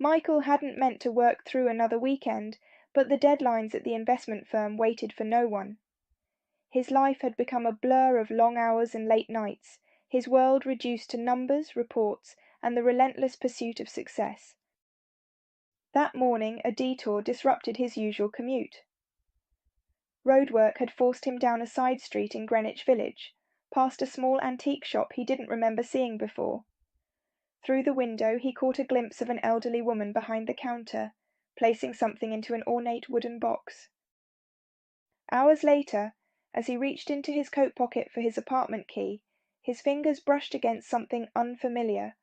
Michael hadn't meant to work through another weekend, but the deadlines at the investment firm waited for no one. His life had become a blur of long hours and late nights, his world reduced to numbers, reports, and the relentless pursuit of success. That morning a detour disrupted his usual commute. Roadwork had forced him down a side street in Greenwich Village, past a small antique shop he didn't remember seeing before. Through the window he caught a glimpse of an elderly woman behind the counter, placing something into an ornate wooden box. Hours later, as he reached into his coat pocket for his apartment key, his fingers brushed against something unfamiliar,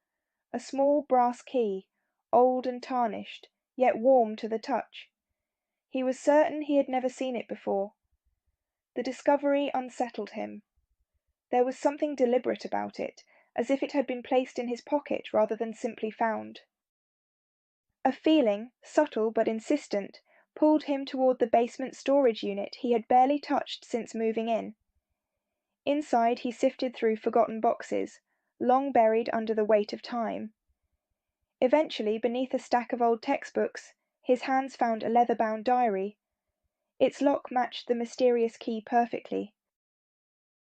a small brass key, old and tarnished, yet warm to the touch. He was certain he had never seen it before. The discovery unsettled him. There was something deliberate about it, as if it had been placed in his pocket rather than simply found. A feeling, subtle but insistent, pulled him toward the basement storage unit he had barely touched since moving in. Inside he sifted through forgotten boxes, long buried under the weight of time. Eventually, beneath a stack of old textbooks, his hands found a leather-bound diary. Its lock matched the mysterious key perfectly.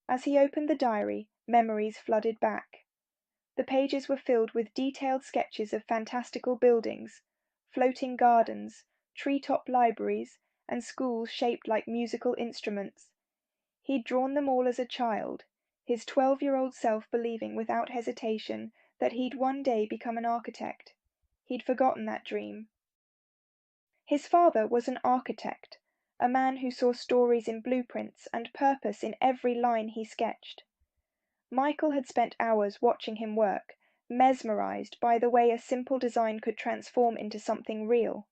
As he opened the diary, memories flooded back. The pages were filled with detailed sketches of fantastical buildings, floating gardens, tree-top libraries, and schools shaped like musical instruments. He'd drawn them all as a child, his 12-year-old self believing without hesitation that he'd one day become an architect. He'd forgotten that dream. His father was an architect, a man who saw stories in blueprints and purpose in every line he sketched. Michael had spent hours watching him work, mesmerized by the way a simple design could transform into something real.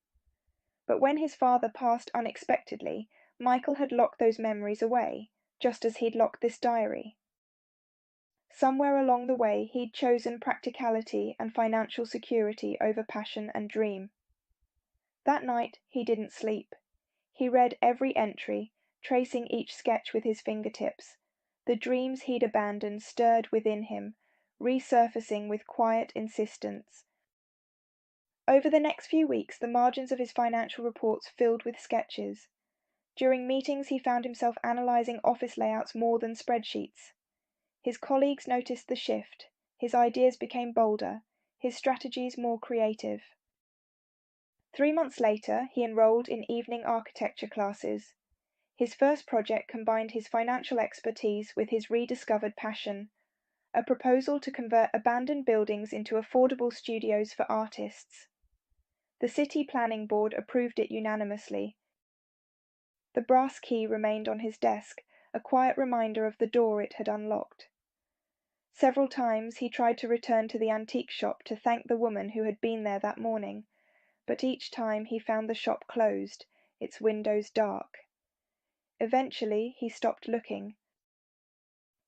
But when his father passed unexpectedly, Michael had locked those memories away, just as he'd locked this diary. Somewhere along the way he'd chosen practicality and financial security over passion and dream. That night he didn't sleep. He read every entry, tracing each sketch with his fingertips. The dreams he'd abandoned stirred within him, resurfacing with quiet insistence. Over the next few weeks the margins of his financial reports filled with sketches. During meetings he found himself analyzing office layouts more than spreadsheets. His colleagues noticed the shift, his ideas became bolder, his strategies more creative. 3 months later he enrolled in evening architecture classes. His first project combined his financial expertise with his rediscovered passion, a proposal to convert abandoned buildings into affordable studios for artists. The city planning board approved it unanimously. The brass key remained on his desk, a quiet reminder of the door it had unlocked. Several times he tried to return to the antique shop to thank the woman who had been there that morning, but each time he found the shop closed, its windows dark. Eventually he stopped looking.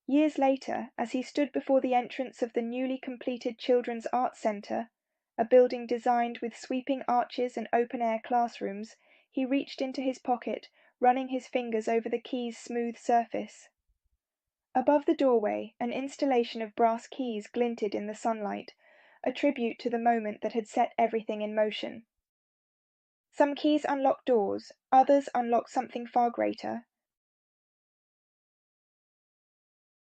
Years later, as he stood before the entrance of the newly completed Children's Arts Centre, a building designed with sweeping arches and open-air classrooms, he reached into his pocket, running his fingers over the key's smooth surface. Above the doorway, an installation of brass keys glinted in the sunlight, a tribute to the moment that had set everything in motion. Some keys unlocked doors, others unlocked something far greater,